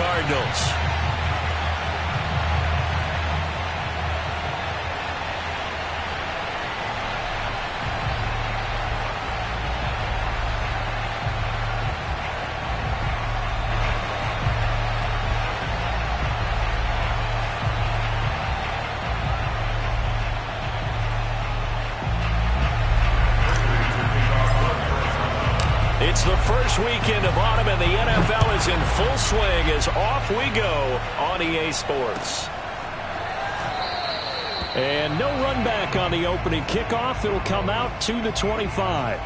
Cardinals. It's the first weekend of autumn, and the NFL is in full swing as off we go on EA Sports. And no run back on the opening kickoff. It'll come out to the 25.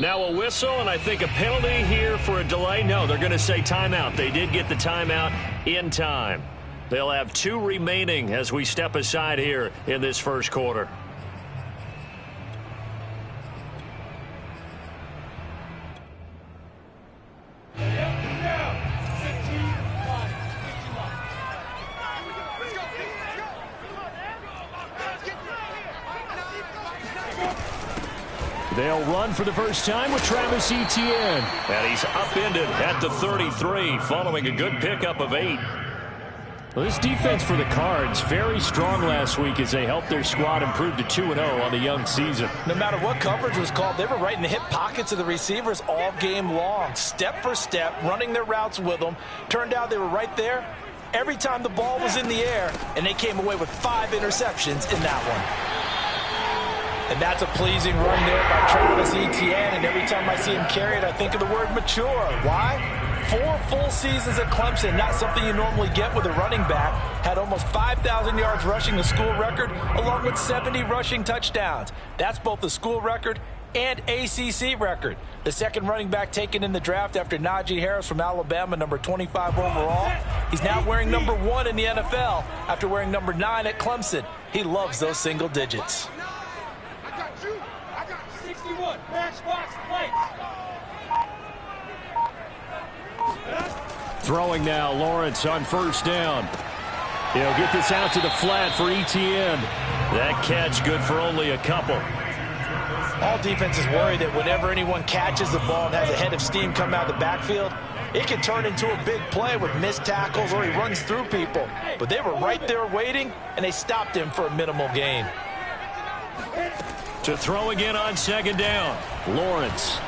Now a whistle, and I think a penalty here for a delay. No, they're going to say timeout. They did get the timeout in time. They'll have 2 remaining as we step aside here in this first quarter. They'll run for the first time with Travis Etienne. And he's upended at the 33 following a good pickup of 8. Well, this defense for the Cards, very strong last week as they helped their squad improve to 2-0 on the young season. No matter what coverage was called, they were right in the hip pockets of the receivers all game long. Step for step, running their routes with them. Turned out they were right there every time the ball was in the air, and they came away with 5 interceptions in that one. And that's a pleasing run there by Travis Etienne. And every time I see him carry it, I think of the word mature. Why? 4 full seasons at Clemson, not something you normally get with a running back. Had almost 5,000 yards rushing, the school record, along with 70 rushing touchdowns. That's both the school record and ACC record. The second running back taken in the draft after Najee Harris from Alabama, number 25 overall. He's now wearing number 1 in the NFL after wearing number 9 at Clemson. He loves those single digits. Throwing now, Lawrence on first down. He'll get this out to the flat for Etienne. That catch good for only a couple. All defenses worry that whenever anyone catches the ball and has a head of steam come out of the backfield, it can turn into a big play with missed tackles or he runs through people. But they were right there waiting, and they stopped him for a minimal gain. To throw again on second down, Lawrence.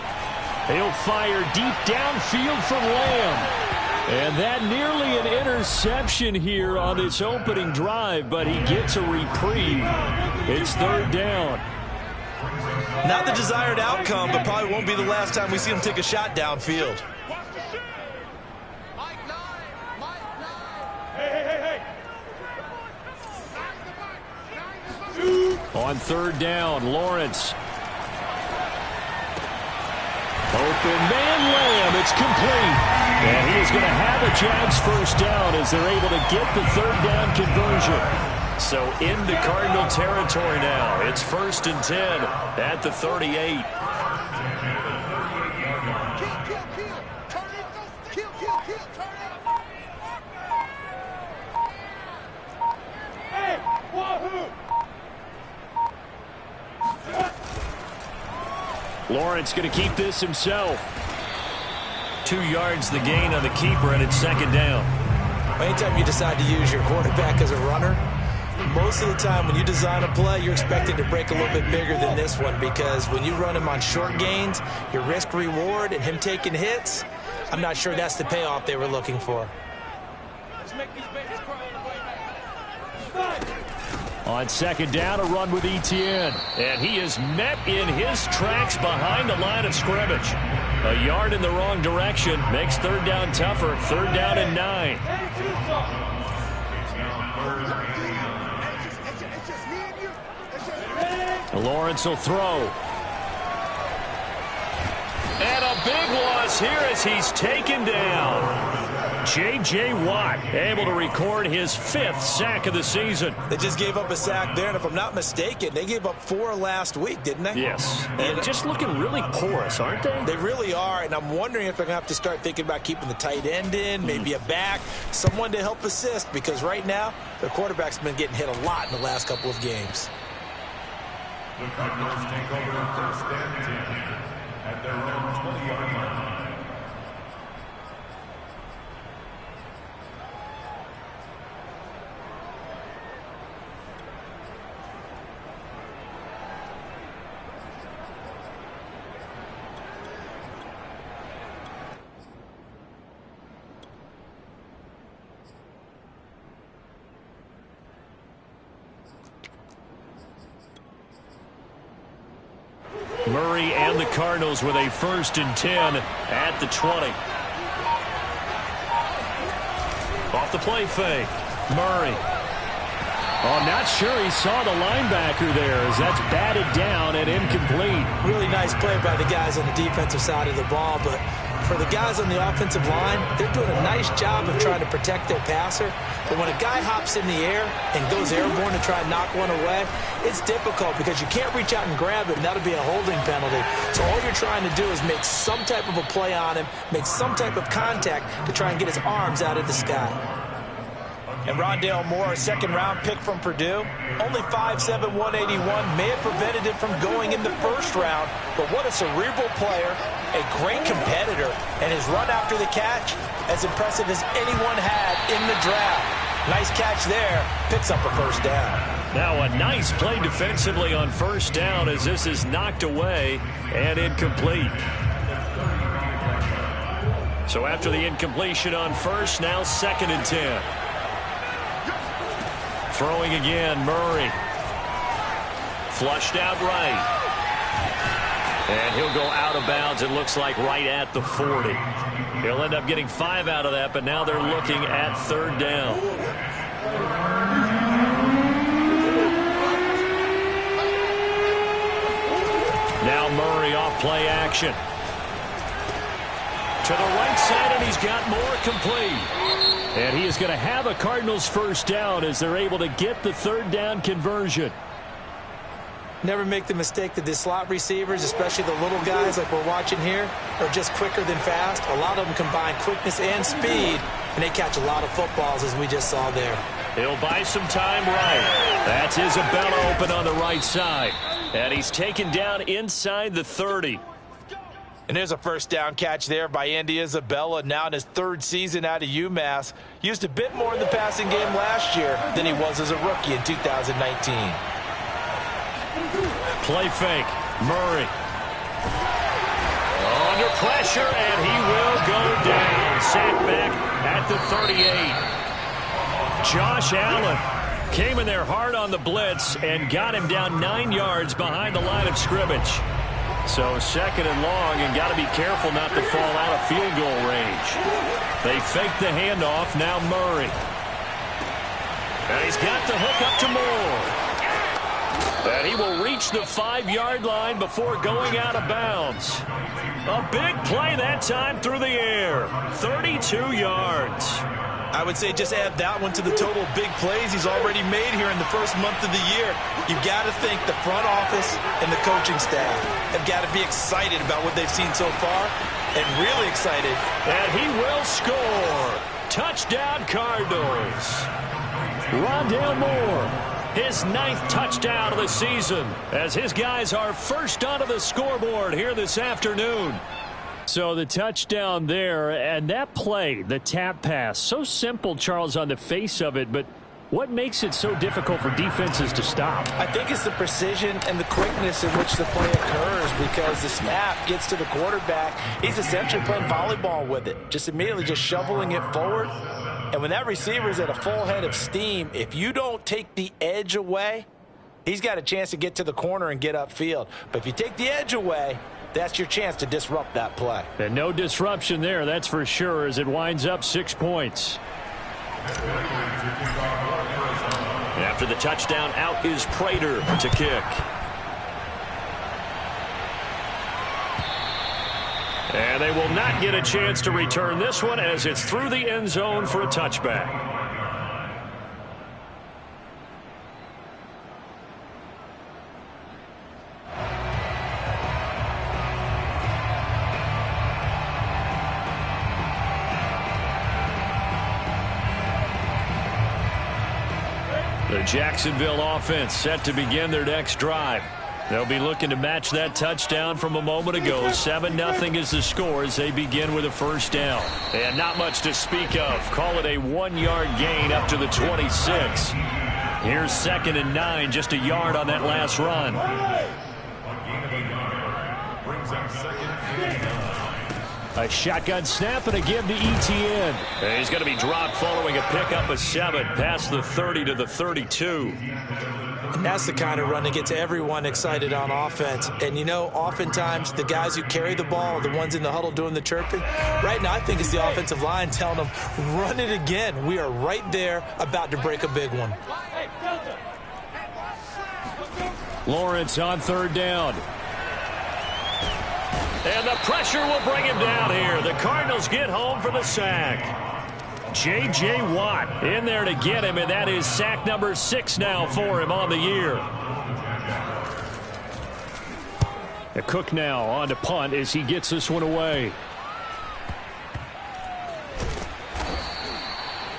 He'll fire deep downfield from Lamb. And that nearly an interception here on this opening drive, but he gets a reprieve. It's third down. Not the desired outcome, but probably won't be the last time we see him take a shot downfield. On third down, Lawrence. Open man, Lamb. It's complete. And he is going to have a Jags first down as they're able to get the third down conversion. So into Cardinal territory now. It's 1st and 10 at the 38. Lawrence going to keep this himself. 2 yards the gain on the keeper, and it's second down. Anytime you decide to use your quarterback as a runner, most of the time when you design a play, you're expected to break a little bit bigger than this one, because when you run him on short gains, your risk-reward and him taking hits, I'm not sure that's the payoff they were looking for. On second down, a run with Etienne. And he is met in his tracks behind the line of scrimmage. A yard in the wrong direction makes third down tougher. Third down and 9. Lawrence will throw. And a big loss here as he's taken down. J.J. Watt able to record his 5th sack of the season. They just gave up a sack there, and if I'm not mistaken, they gave up 4 last week, didn't they? Yes. And just looking really porous, aren't they? They really are, and I'm wondering if they're going to have to start thinking about keeping the tight end in, maybe a back, someone to help assist, because right now, their quarterback's been getting hit a lot in the last couple of games. The Cardinals take over first and 10 at their own 20-yard line. Murray and the Cardinals with a 1st and 10 at the 20. Off the play fake. Murray. Oh, I'm not sure he saw the linebacker there as that's batted down and incomplete. Really nice play by the guys on the defensive side of the ball, but for the guys on the offensive line, they're doing a nice job of trying to protect their passer. But when a guy hops in the air and goes airborne to try and knock one away, it's difficult because you can't reach out and grab it, and that'll be a holding penalty. So all you're trying to do is make some type of a play on him, make some type of contact to try and get his arms out of the sky. And Rondale Moore, a 2nd-round pick from Purdue, only 5'7", 181, may have prevented him from going in the 1st round, but what a cerebral player, a great competitor, and his run after the catch, as impressive as anyone had in the draft. Nice catch there, picks up a 1st down. Now a nice play defensively on 1st down as this is knocked away and incomplete. So after the incompletion on 1st, now 2nd and 10. Throwing again, Murray. Flushed out right. And he'll go out of bounds, it looks like, right at the 40. He'll end up getting 5 out of that, but now they're looking at 3rd down. Now Murray off play action. To the right side, and he's got more complete. And he is going to have a Cardinals 1st down as they're able to get the 3rd down conversion. Never make the mistake that the slot receivers, especially the little guys like we're watching here, are just quicker than fast. A lot of them combine quickness and speed, and they catch a lot of footballs, as we just saw there. He'll buy some time right. That's Isabella open on the right side. And he's taken down inside the 30. And there's a 1st down catch there by Andy Isabella, now in his 3rd season out of UMass. Used a bit more in the passing game last year than he was as a rookie in 2019. Play fake. Murray. Under pressure, and he will go down. Sacked back at the 38. Josh Allen came in there hard on the blitz and got him down 9 yards behind the line of scrimmage. So 2nd and long, and got to be careful not to fall out of field goal range. They fake the handoff. Now Murray. And he's got the hook up to Moore. And he will reach the 5-yard line before going out of bounds. A big play that time through the air. 32 yards. I would say just add that one to the total of big plays he's already made here in the 1st month of the year. You've got to think the front office and the coaching staff have got to be excited about what they've seen so far, and really excited. And he will score. Touchdown, Cardinals. Rondale Moore, his 9th touchdown of the season, as his guys are first onto the scoreboard here this afternoon. So the touchdown there, and that play, the tap pass, so simple, Charles, on the face of it, but what makes it so difficult for defenses to stop? I think it's the precision and the quickness in which the play occurs, because the snap gets to the quarterback. He's essentially playing volleyball with it, just immediately just shoveling it forward. And when that receiver is at a full head of steam, if you don't take the edge away, he's got a chance to get to the corner and get upfield. But if you take the edge away, that's your chance to disrupt that play. And no disruption there, that's for sure, as it winds up 6 points. After the touchdown, out is Prater to kick. And they will not get a chance to return this one as it's through the end zone for a touchback. The Jacksonville offense set to begin their next drive. They'll be looking to match that touchdown from a moment ago. 7-0 is the score as they begin with a first down. And not much to speak of. Call it a 1-yard gain up to the 26. Here's 2nd and 9, just a yard on that last run. A shotgun snap and a give to Etienne. And he's going to be dropped following a pickup of 7 past the 30 to the 32. And that's the kind of run that gets everyone excited on offense. And, you know, oftentimes the guys who carry the ball are the ones in the huddle doing the chirping. Right now, I think it's the offensive line telling them, run it again. We are right there about to break a big one. Lawrence on 3rd down. And the pressure will bring him down here. The Cardinals get home for the sack. J.J. Watt in there to get him, and that is sack number 6 now for him on the year. And Cook now on to punt as he gets this one away.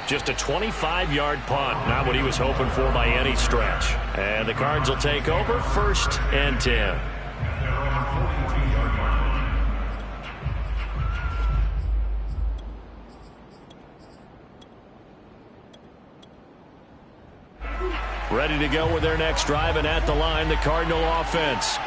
Just a 25-yard punt, not what he was hoping for by any stretch. And the Cards will take over 1st and 10. Ready to go with their next drive, and at the line, the Cardinal offense.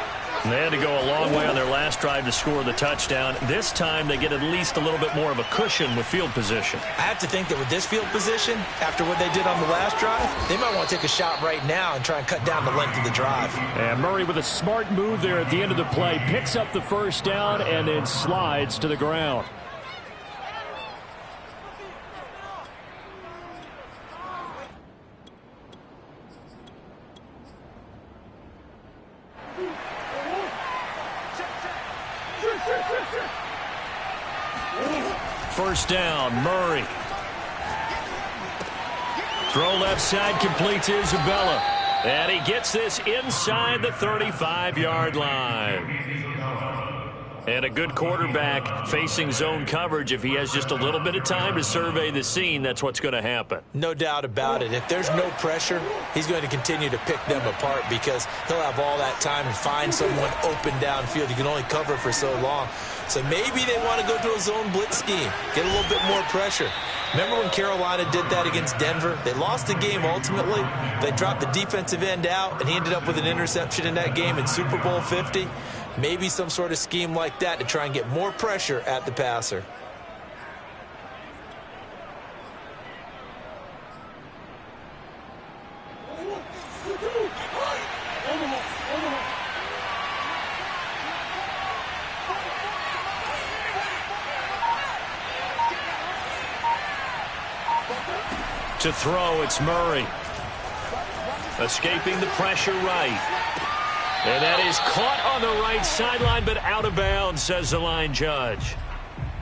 And they had to go a long way on their last drive to score the touchdown. This time, they get at least a little bit more of a cushion with field position. I have to think that with this field position, after what they did on the last drive, they might want to take a shot right now and try and cut down the length of the drive. And Murray with a smart move there at the end of the play, picks up the first down and then slides to the ground. First down, Murray. Throw left side, complete to Isabella. And he gets this inside the 35-yard line. And a good quarterback facing zone coverage. If he has just a little bit of time to survey the scene, that's what's going to happen. No doubt about it. If there's no pressure, he's going to continue to pick them apart because he'll have all that time to find someone open downfield. You can only cover for so long. So maybe they want to go to a zone blitz scheme, get a little bit more pressure. Remember when Carolina did that against Denver? They lost the game ultimately. They dropped the defensive end out, and he ended up with an interception in that game in Super Bowl 50. Maybe some sort of scheme like that to try and get more pressure at the passer. To throw, it's Murray. Escaping the pressure right. And that is caught on the right sideline, but out of bounds, says the line judge.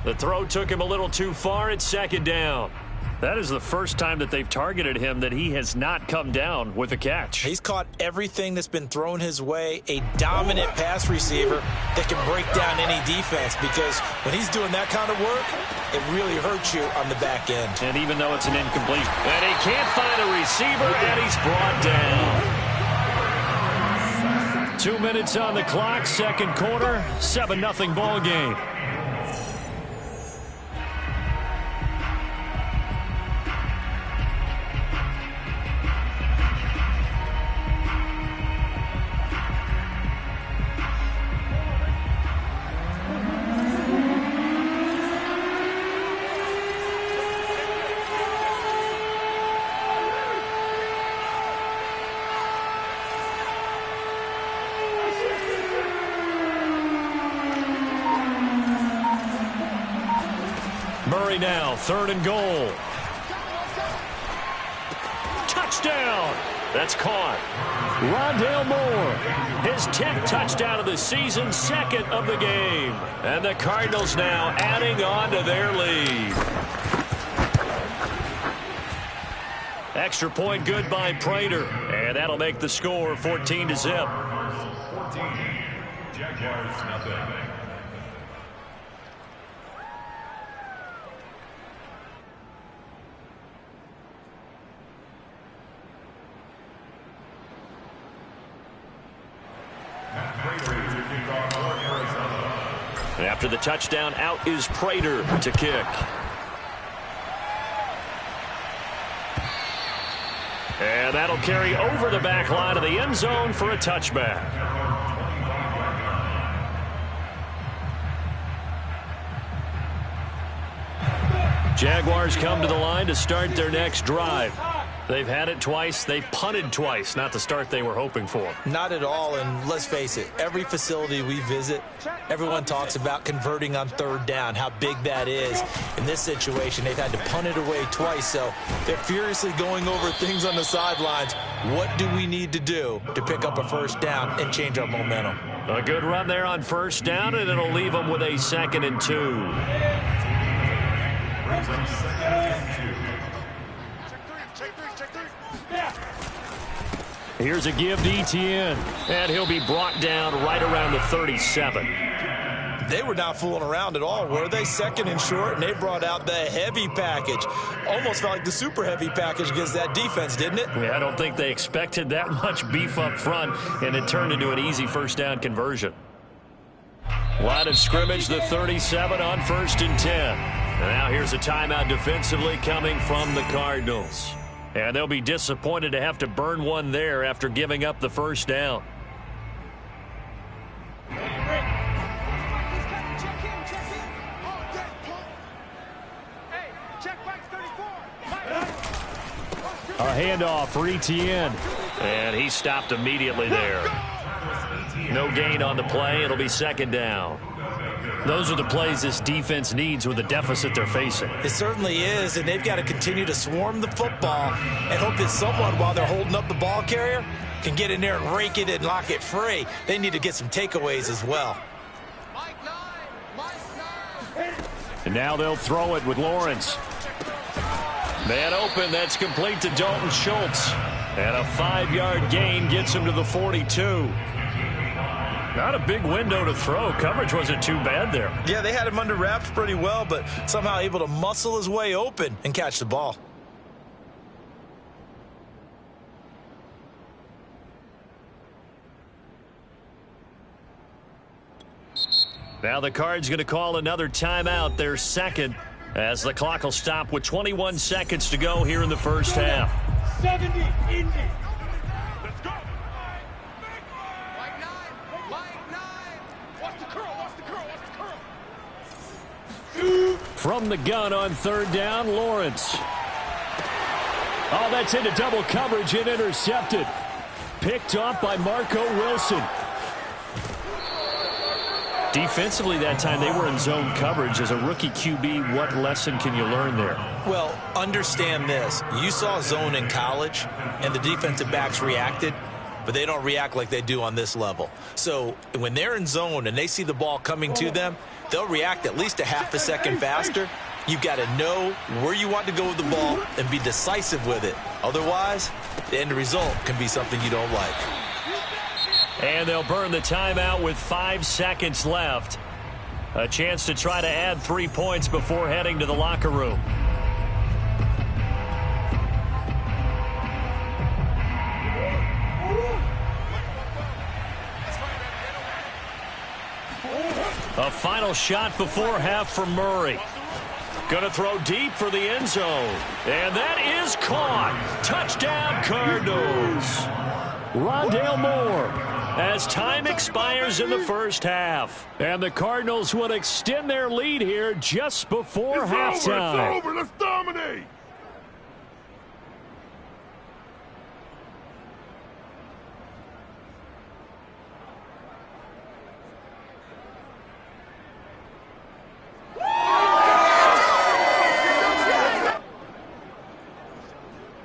The throw took him a little too far at 2nd down. That is the first time that they've targeted him that he has not come down with a catch. He's caught everything that's been thrown his way. A dominant pass receiver that can break down any defense because when he's doing that kind of work, it really hurts you on the back end. And even though it's an incomplete, and he can't find a receiver, and he's brought down. 2 minutes on the clock, 2nd quarter, 7-0 ball game. Murray now, 3rd and goal. Touchdown! That's caught. Rondale Moore, his 10th touchdown of the season, 2nd of the game. And the Cardinals now adding on to their lead. Extra point good by Prater. And that'll make the score 14-0. 14. Jaguars nothing. After the touchdown, out is Prater to kick. And that'll carry over the back line of the end zone for a touchback. Jaguars come to the line to start their next drive. They've had it twice. They've punted twice. Not the start they were hoping for. Not at all, and let's face it, every facility we visit, everyone talks about converting on 3rd down, how big that is. In this situation, they've had to punt it away twice, so they're furiously going over things on the sidelines. What do we need to do to pick up a 1st down and change our momentum? A good run there on 1st down, and it'll leave them with a 2nd and 2. Brings them 2nd and 2. Here's a give to Etienne, and he'll be brought down right around the 37. They were not fooling around at all, were they? 2nd and short, and they brought out the heavy package. Almost felt like the super heavy package against that defense, didn't it? Yeah, I don't think they expected that much beef up front, and it turned into an easy 1st down conversion. Line of scrimmage, the 37 on 1st and 10. And now here's a timeout defensively coming from the Cardinals. And they'll be disappointed to have to burn one there after giving up the 1st down. A handoff for Etienne. And he stopped immediately there. No gain on the play. It'll be 2nd down. Those are the plays this defense needs with the deficit they're facing. It certainly is, and they've got to continue to swarm the football and hope that someone, while they're holding up the ball carrier, can get in there and rake it and lock it free. They need to get some takeaways as well. And now they'll throw it with Lawrence. Man open, that's complete to Dalton Schultz. And a 5-yard gain gets him to the 42. Not a big window to throw. Coverage wasn't too bad there. Yeah, they had him under wraps pretty well, but somehow able to muscle his way open and catch the ball. Now the Cards going to call another timeout, their 2nd, as the clock will stop with 21 seconds to go here in the 1st half. 70, Indy. Let's go. From the gun on 3rd down, Lawrence. Oh, that's into double coverage and intercepted. Picked off by Marco Wilson. Defensively that time, they were in zone coverage. As a rookie QB, what lesson can you learn there? Well, understand this. You saw zone in college, and the defensive backs reacted, but they don't react like they do on this level. So when they're in zone and they see the ball coming to them, they'll react at least a half a second faster. You've got to know where you want to go with the ball and be decisive with it. Otherwise, the end result can be something you don't like. And they'll burn the timeout with 5 seconds left. A chance to try to add 3 points before heading to the locker room. A final shot before half for Murray. Going to throw deep for the end zone. And that is caught. Touchdown, Cardinals. Rondale Moore, as time expires in the 1st half. And the Cardinals will extend their lead here just before halftime. It's over. Let's dominate.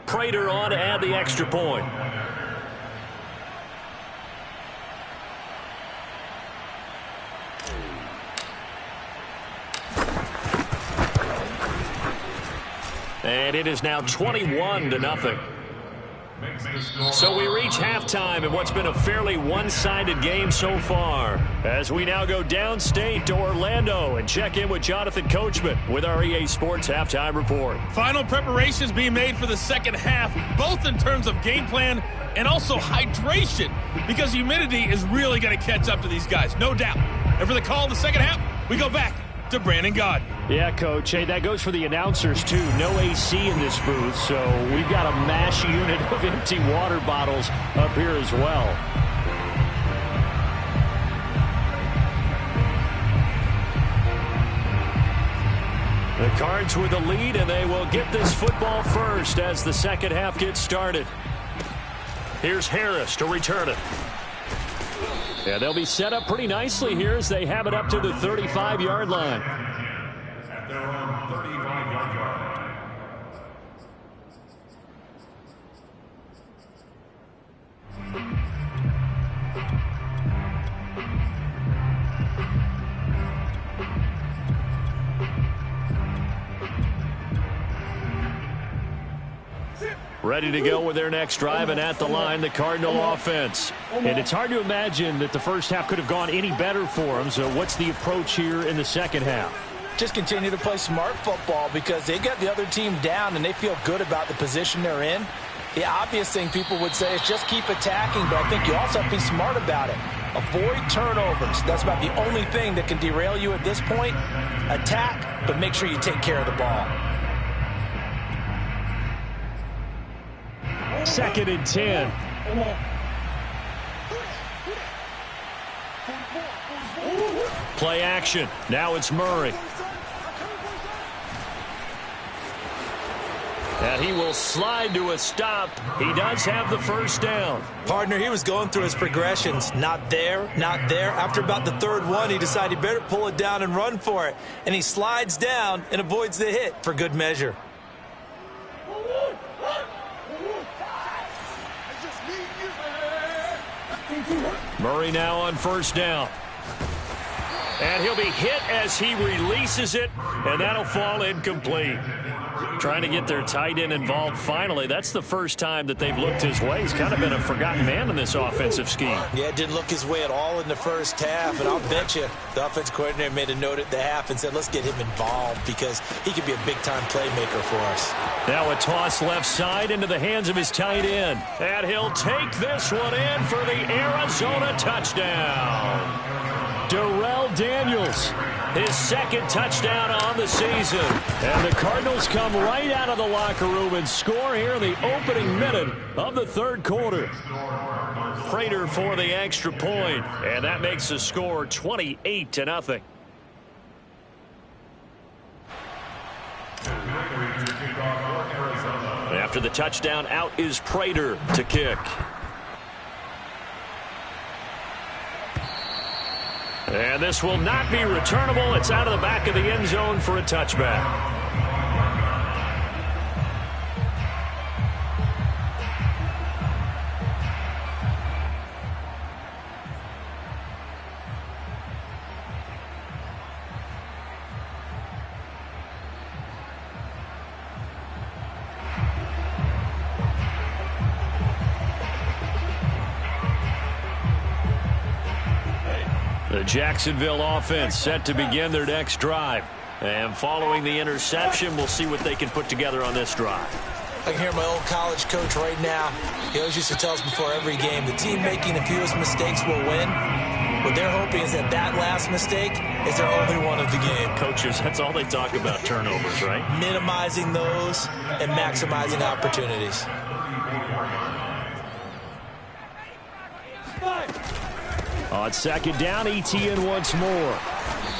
Prater on to add the extra point. And it is now 21-0. So we reach halftime in what's been a fairly one-sided game so far, as we now go downstate to Orlando and check in with Jonathan Coachman with our EA Sports Halftime Report. Final preparations being made for the second half, both in terms of game plan and also hydration, because humidity is really going to catch up to these guys, no doubt. And for the call of the second half, we go back to Brandon Gaudin. Yeah, Coach. Hey, that goes for the announcers, too. No AC in this booth, so we've got a mash unit of empty water bottles up here as well. The Cards with the lead, and they will get this football first as the second half gets started. Here's Harris to return it. Yeah, they'll be set up pretty nicely here as they have it up to the 35-yard line. At their own 35-yard line. Ready to go with their next drive, and at the line, the Cardinal offense. And it's hard to imagine that the first half could have gone any better for them, so what's the approach here in the second half? Just continue to play smart football because they got the other team down and they feel good about the position they're in. The obvious thing people would say is just keep attacking, but I think you also have to be smart about it. Avoid turnovers. That's about the only thing that can derail you at this point. Attack, but make sure you take care of the ball. 2nd and 10. Play action. Now it's Murray. And he will slide to a stop. He does have the first down. Partner, he was going through his progressions. Not there, not there. After about the third one, he decided he better pull it down and run for it. And he slides down and avoids the hit for good measure. Murray now on first down. And he'll be hit as he releases it, and that'll fall incomplete. Trying to get their tight end involved finally. That's the first time that they've looked his way. He's kind of been a forgotten man in this offensive scheme. Yeah, didn't look his way at all in the first half, and I'll bet you the offensive coordinator made a note at the half and said, let's get him involved because he could be a big-time playmaker for us. Now a toss left side into the hands of his tight end. And he'll take this one in for the Arizona touchdown. Darrell Daniels, his second touchdown on the season. And the Cardinals come right out of the locker room and score here in the opening minute of the third quarter. Prater for the extra point, and that makes the score 28-0. After the touchdown, out is Prater to kick. And this will not be returnable. It's out of the back of the end zone for a touchback. The Jacksonville offense set to begin their next drive. And following the interception, we'll see what they can put together on this drive. I can hear my old college coach right now. He always used to tell us before every game, the team making the fewest mistakes will win. What they're hoping is that that last mistake is their only one of the game. Coaches, that's all they talk about, turnovers, right? Minimizing those and maximizing opportunities. On second down, ETN once more.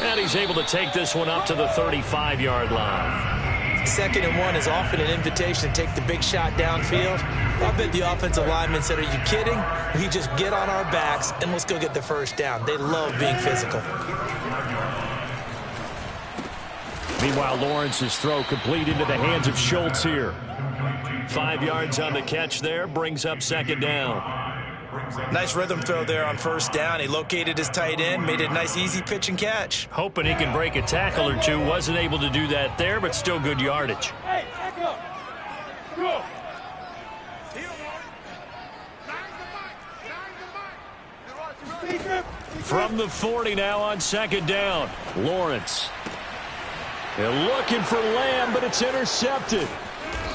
And he's able to take this one up to the 35-yard line. 2nd and 1 is often an invitation to take the big shot downfield. I bet the offensive lineman said, are you kidding? We just get on our backs and let's go get the first down. They love being physical. Meanwhile, Lawrence's throw complete into the hands of Schultz here. 5 yards on the catch there, brings up second down. Nice rhythm throw there on first down. He located his tight end, made it a nice easy pitch and catch. Hoping he can break a tackle or two. Wasn't able to do that there, but still good yardage. From the 40 now on second down. Lawrence. They're looking for Lamb, but it's intercepted.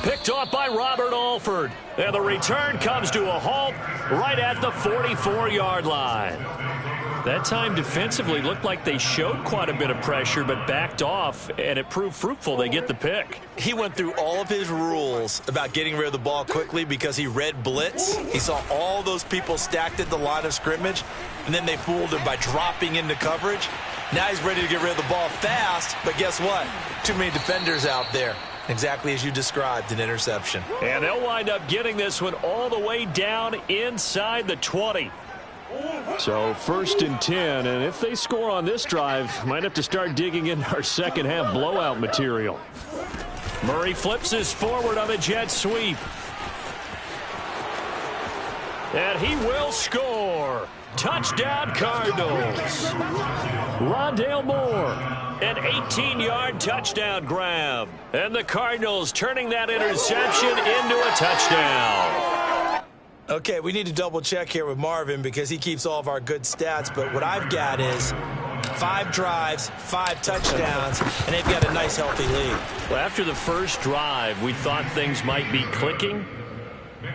Picked off by Robert Alford. And the return comes to a halt right at the 44-yard line. That time defensively looked like they showed quite a bit of pressure but backed off, and it proved fruitful. They get the pick. He went through all of his rules about getting rid of the ball quickly because he read blitz. He saw all those people stacked at the line of scrimmage, and then they fooled him by dropping into coverage. Now he's ready to get rid of the ball fast, but guess what? Too many defenders out there. Exactly as you described, an interception. And they'll wind up getting this one all the way down inside the 20. So 1st and 10, and if they score on this drive, might have to start digging in our second half blowout material. Murray flips this forward on the jet sweep. And he will score. Touchdown Cardinals. Rondale Moore, an 18-yard touchdown grab. And the Cardinals turning that interception into a touchdown. Okay, we need to double check here with Marvin because he keeps all of our good stats, but what I've got is 5 drives, 5 touchdowns, and they've got a nice healthy lead. Well, after the first drive, we thought things might be clicking.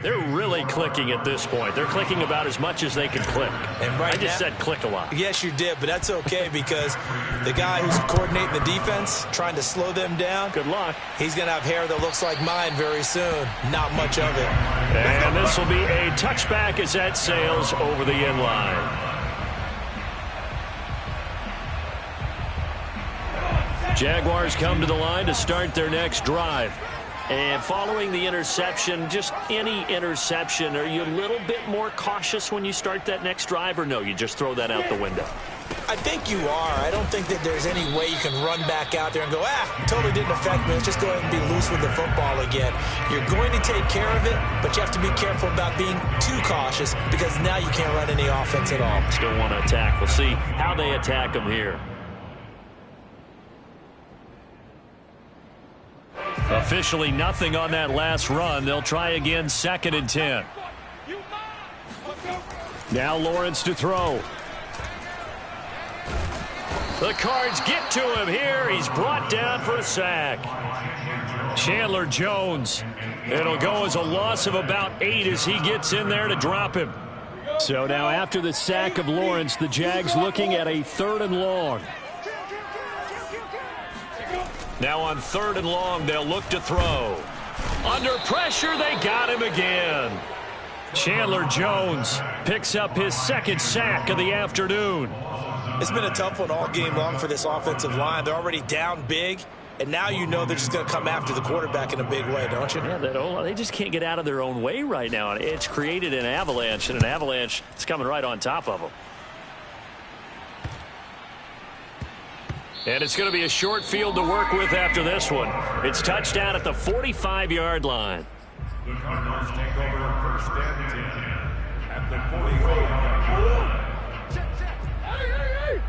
They're really clicking at this point. They're clicking about as much as they can click. And right I just said click a lot. Yes, you did, but that's okay because the guy who's coordinating the defense, trying to slow them down, good luck. He's going to have hair that looks like mine very soon. Not much of it. And this will be a touchback as that sails over the end line. Jaguars come to the line to start their next drive. And following the interception, just any interception, are you a little bit more cautious when you start that next drive, or no, you just throw that out the window? I think you are. I don't think that there's any way you can run back out there and go, totally didn't affect me. Let's just go ahead and be loose with the football again. You're going to take care of it, but you have to be careful about being too cautious because now you can't run any offense at all. Still want to attack. We'll see how they attack them here. Officially nothing on that last run. They'll try again 2nd and 10. Now Lawrence to throw. The Cards get to him here. He's brought down for a sack. Chandler Jones. It'll go as a loss of about 8 as he gets in there to drop him. So now after the sack of Lawrence, the Jags looking at a 3rd and long. Now on 3rd and long, they'll look to throw. Under pressure, they got him again. Chandler Jones picks up his 2nd sack of the afternoon. It's been a tough one all game long for this offensive line. They're already down big, and now you know they're just going to come after the quarterback in a big way, don't you? Yeah, they just can't get out of their own way right now. It's created an avalanche, and an avalanche is coming right on top of them. And it's going to be a short field to work with after this one. It's touchdown at the 45-yard line. The Cardinals take over 1st and 10 at the 45-yard line. Hey!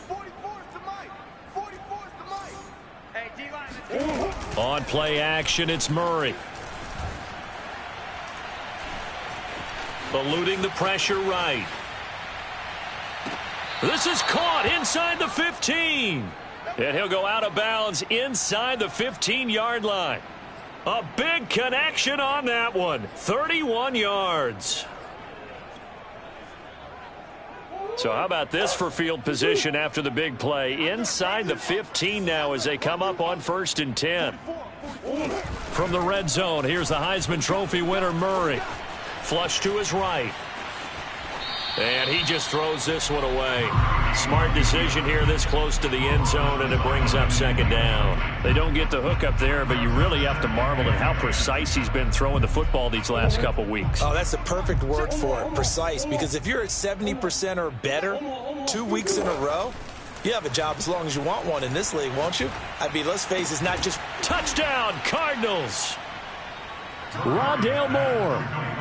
44's the mic. 44's the mic. Hey, D-line. On play action, it's Murray. Eluding the pressure right. This is caught inside the 15. And he'll go out of bounds inside the 15-yard line. A big connection on that one. 31 yards. So how about this for field position after the big play? Inside the 15 now as they come up on 1st and 10. From the red zone, here's the Heisman Trophy winner, Murray. Flush to his right. And he just throws this one away. Smart decision here this close to the end zone, and it brings up 2nd down. They don't get the hook up there, but you really have to marvel at how precise he's been throwing the football these last couple weeks. Oh, that's the perfect word for it, precise, because if you're at 70% or better 2 weeks in a row, you have a job as long as you want one in this league, won't you? I mean, let's face it, it's not just... Touchdown, Cardinals! Rondale Moore,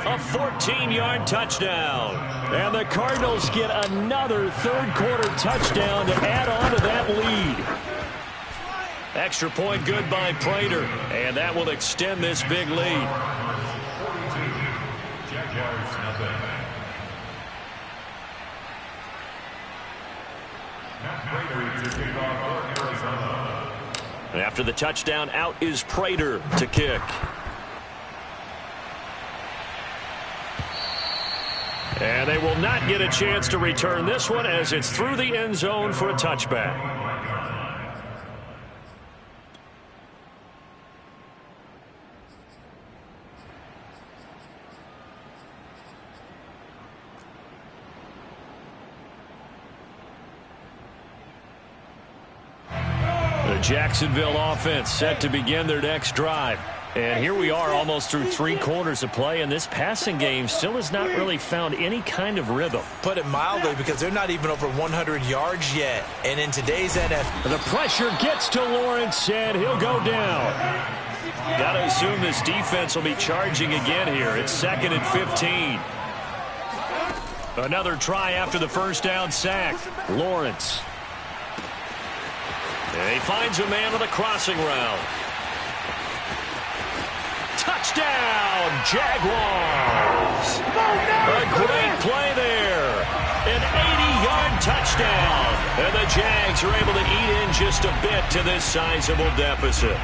a 14-yard touchdown. And the Cardinals get another 3rd quarter touchdown to add on to that lead. Extra point good by Prater, and that will extend this big lead. 42. Jaguars nothing. Matt Prater to kick off for Arizona. And after the touchdown, out is Prater to kick. And they will not get a chance to return this one as it's through the end zone for a touchback. The Jacksonville offense set to begin their next drive. And here we are almost through 3 quarters of play, and this passing game still has not really found any kind of rhythm. Put it mildly, because they're not even over 100 yards yet. And in today's NFL, the pressure gets to Lawrence, and he'll go down. Got to assume this defense will be charging again here. It's 2nd and 15. Another try after the first down sack. Lawrence. And he finds a man on the crossing route. Touchdown, Jaguars! A great play there. An 80-yard touchdown. And the Jags are able to eat in just a bit to this sizable deficit.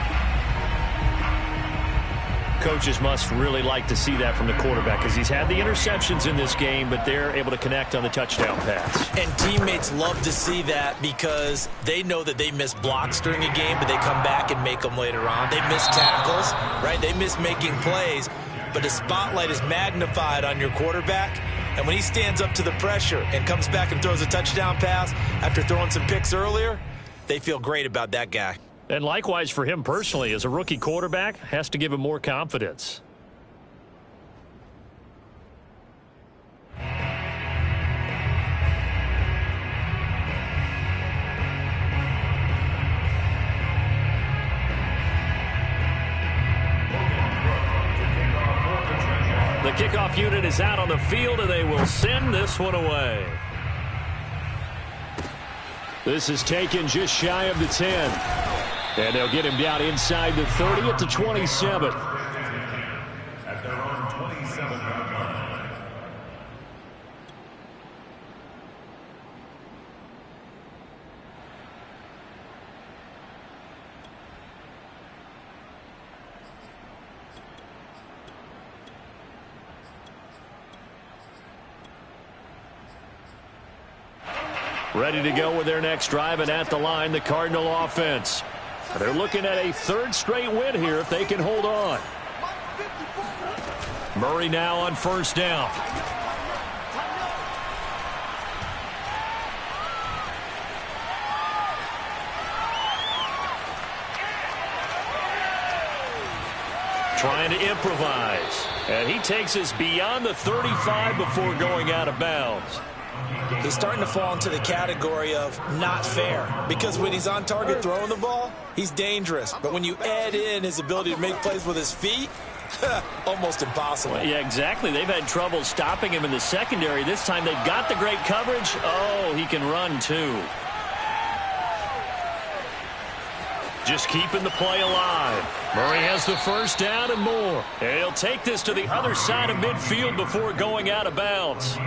Coaches must really like to see that from the quarterback because he's had the interceptions in this game, but they're able to connect on the touchdown pass. and teammates love to see that because they know that they miss blocks during a game, but they come back and make them later on. They miss tackles, right? They miss making plays, but the spotlight is magnified on your quarterback, and when he stands up to the pressure and comes back and throws a touchdown pass after throwing some picks earlier, they feel great about that guy. And likewise for him personally, as a rookie quarterback, has to give him more confidence. The kickoff unit is out on the field, and they will send this one away. This is taken just shy of the 10. And they'll get him down inside the 30 at the 27. At their own 27-yard line. Ready to go with their next drive, and at the line, the Cardinal offense. They're looking at a third straight win here if they can hold on. Murray now on first down. Trying to improvise. And he takes us beyond the 35 before going out of bounds. He's starting to fall into the category of not fair, because when he's on target throwing the ball, he's dangerous. But when you add in his ability to make plays with his feet, almost impossible. Well, yeah, exactly. They've had trouble stopping him in the secondary. This time they've got the great coverage. Oh, he can run too. Just keeping the play alive. Murray has the first down and more. And he'll take this to the other side of midfield before going out of bounds.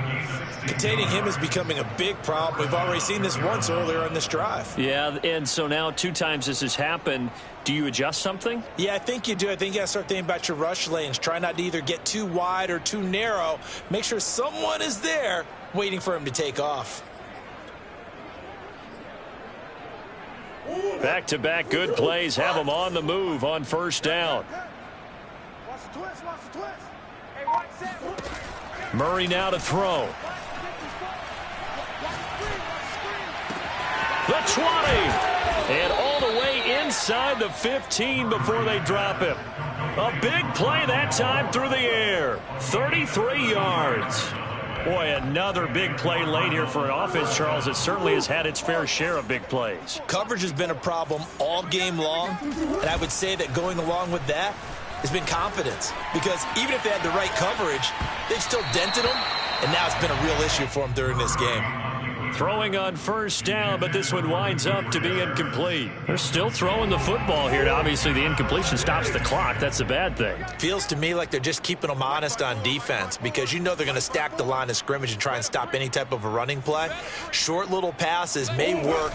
Containing him is becoming a big problem. We've already seen this once earlier in this drive. Yeah, and so now 2 times this has happened. Do you adjust something? Yeah, I think you do. I think you got to start thinking about your rush lanes. Try not to either get too wide or too narrow. Make sure someone is there waiting for him to take off. Back-to-back good plays have him on the move on first down. Watch the twist, watch the twist. Hey, watch that. Murray now to throw. The 20. And all the way inside the 15 before they drop him. A big play that time through the air. 33 yards. Boy, another big play late here for an offense, Charles, that certainly has had its fair share of big plays. Coverage has been a problem all game long, and I would say that going along with that has been confidence, because even if they had the right coverage, they've still dented them, and now it's been a real issue for them during this game. Throwing on first down, but this one winds up to be incomplete. They're still throwing the football here. Now, obviously, the incompletion stops the clock. That's a bad thing. Feels to me like they're just keeping them honest on defense because you know they're going to stack the line of scrimmage and try and stop any type of a running play. Short little passes may work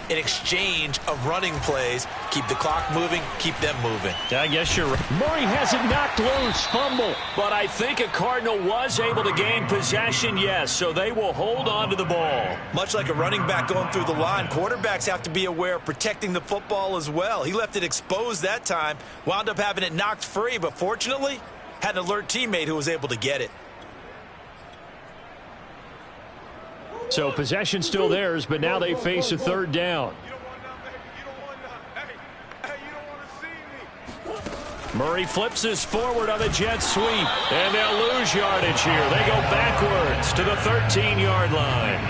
in exchange of running plays. Keep the clock moving, keep them moving. I guess you're right. Murray has it knocked loose, fumble. But I think a Cardinal was able to gain possession, yes, so they will hold on to the ball. Much like a running back going through the line, quarterbacks have to be aware of protecting the football as well. He left it exposed that time, wound up having it knocked free, but fortunately, had an alert teammate who was able to get it. So possession still theirs, but now they face a third down. Murray flips this forward on the jet sweep, and they'll lose yardage here. They go backwards to the 13-yard line.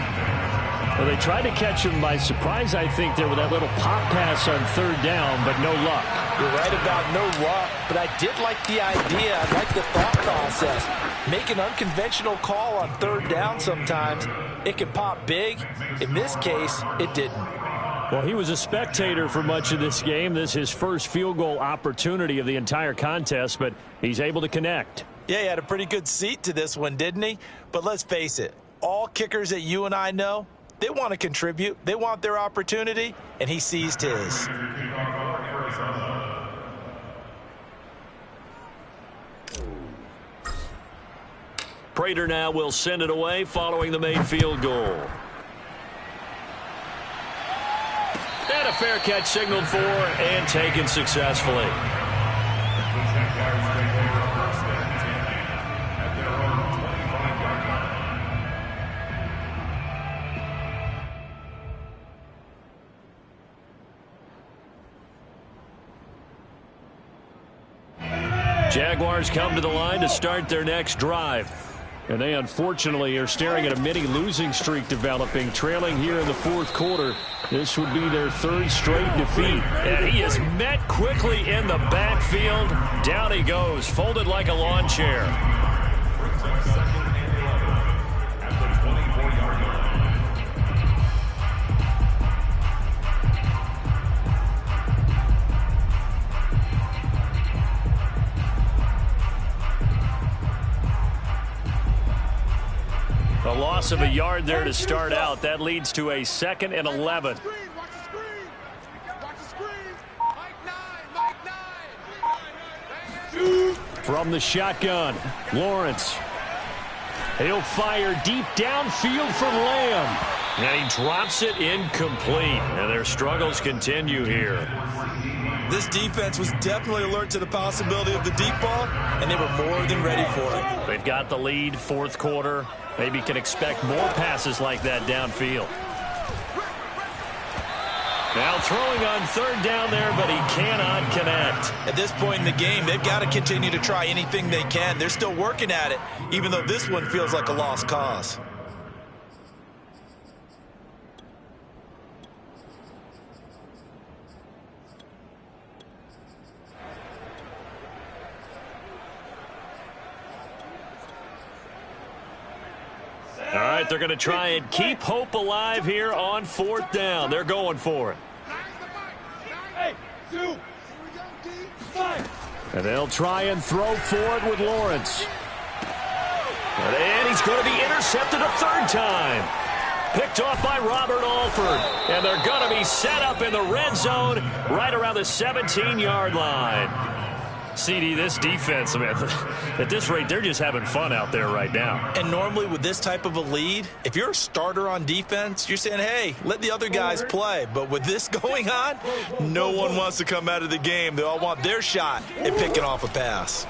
Well, they tried to catch him by surprise, I think, there with that little pop pass on third down, but no luck. You're right about no luck, but I did like the idea. I like the thought process. Make an unconventional call on third down sometimes. It can pop big. In this case, it didn't. Well, he was a spectator for much of this game. This is his first field goal opportunity of the entire contest, but he's able to connect. Yeah, he had a pretty good seat to this one, didn't he? But let's face it, all kickers that you and I know, they want to contribute. They want their opportunity, and he seized his. Prater now will send it away following the made field goal. And a fair catch signaled for and taken successfully. Jaguars come to the line to start their next drive. And they unfortunately are staring at a mini losing streak developing, trailing here in the fourth quarter. This would be their third straight defeat. And he is met quickly in the backfield. Down he goes, folded like a lawn chair. A loss of a yard there to start out. That leads to a 2nd and 11. From the shotgun, Lawrence. He'll fire deep downfield for Lamb. And he drops it incomplete. And their struggles continue here. This defense was definitely alert to the possibility of the deep ball, and they were more than ready for it. They've got the lead, fourth quarter. Maybe can expect more passes like that downfield. Now throwing on third down there, but he cannot connect. At this point in the game, they've got to continue to try anything they can. They're still working at it, even though this one feels like a lost cause. All right, they're going to try and keep hope alive here on fourth down. They're going for it. And they'll try and throw for it with Lawrence. And he's going to be intercepted a third time. Picked off by Robert Alford. And they're going to be set up in the red zone right around the 17-yard line. CD, this defense, man, at this rate, they're just having fun out there right now. And normally with this type of a lead, if you're a starter on defense, you're saying, hey, let the other guys play. But with this going on, no one wants to come out of the game. They all want their shot at picking off a pass.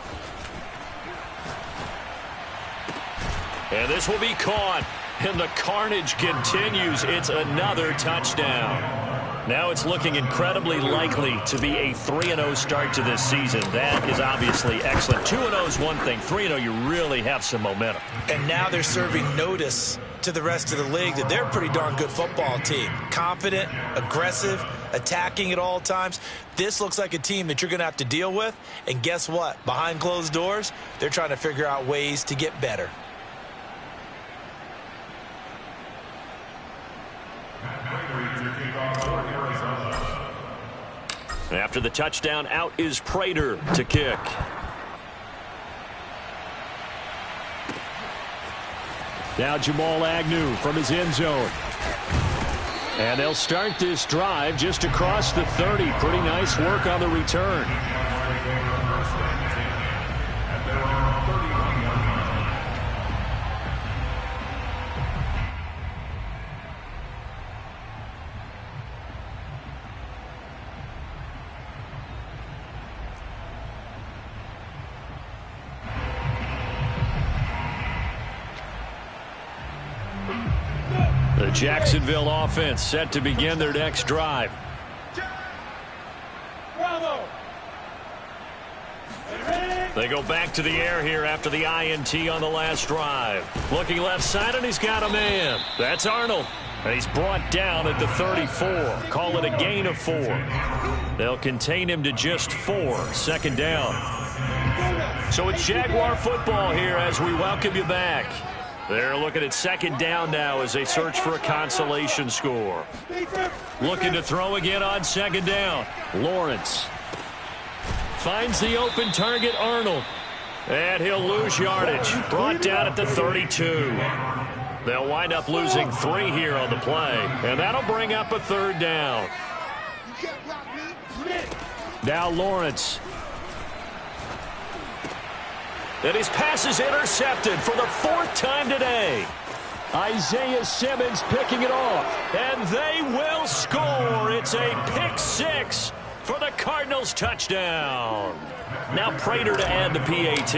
And this will be caught. And the carnage continues. It's another touchdown. Now it's looking incredibly likely to be a 3-0 start to this season. That is obviously excellent. 2-0 is one thing. 3-0, you really have some momentum. And now they're serving notice to the rest of the league that they're a pretty darn good football team. Confident, aggressive, attacking at all times. This looks like a team that you're going to have to deal with. And guess what? Behind closed doors, they're trying to figure out ways to get better. After the touchdown, out is Prater to kick. Now Jamal Agnew from his end zone. And they'll start this drive just across the 30. Pretty nice work on the return. The Jacksonville offense set to begin their next drive. They go back to the air here after the INT on the last drive. Looking left side, and he's got a man. That's Arnold. And he's brought down at the 34. Call it a gain of 4. They'll contain him to just 4. Second down. So it's Jaguar football here as we welcome you back. They're looking at second down now as they search for a consolation score. Looking to throw again on second down. Lawrence finds the open target, Arnold. And he'll lose yardage. Brought down at the 32. They'll wind up losing 3 here on the play. And that'll bring up a third down. Now Lawrence. And his pass is intercepted for the 4th time today. Isaiah Simmons picking it off. And they will score. It's a pick 6 for the Cardinals touchdown. Now Prater to add the PAT.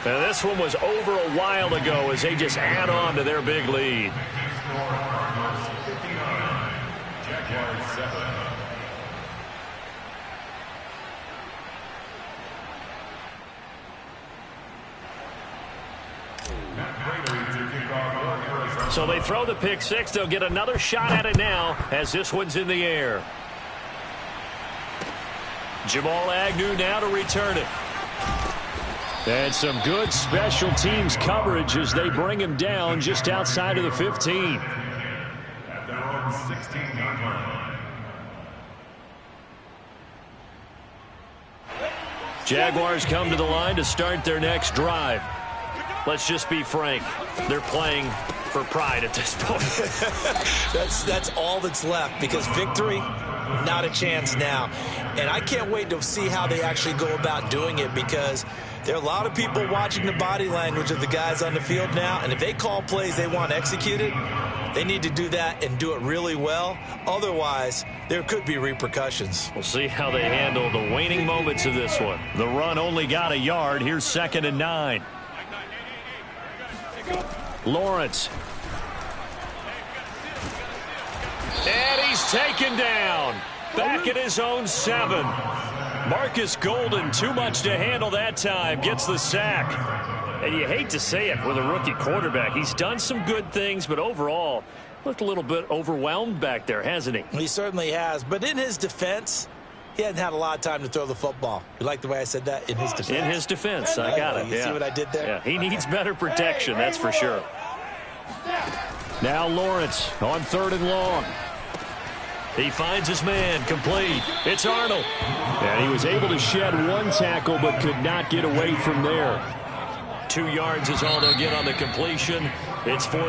And this one was over a while ago as they just add on to their big lead. So they throw the pick 6. They'll get another shot at it now as this one's in the air. Jamal Agnew now to return it. And some good special teams coverage as they bring him down just outside of the 15. At their own 16-yard line. Jaguars come to the line to start their next drive. Let's just be frank. They're playing for pride at this point. That's all that's left, because victory, not a chance now. And I can't wait to see how they actually go about doing it, because there are a lot of people watching the body language of the guys on the field now, and if they call plays they want executed, they need to do that and do it really well. Otherwise, there could be repercussions. We'll see how they handle the waning moments of this one. The run only got a yard. Here's 2nd and 9. Lawrence. And he's taken down. Back at his own 7. Marcus Golden, too much to handle that time, gets the sack. And you hate to say it with a rookie quarterback. He's done some good things, but overall, looked a little bit overwhelmed back there, hasn't he? He certainly has. But in his defense, he hadn't had a lot of time to throw the football. You like the way I said that? In his defense. In his defense. I got it. You see what I did there? Yeah, he needs better protection, that's for sure. Now Lawrence on 3rd and long. He finds his man, complete. It's Arnold. And he was able to shed 1 tackle but could not get away from there. 2 yards is all they'll get on the completion. It's 4th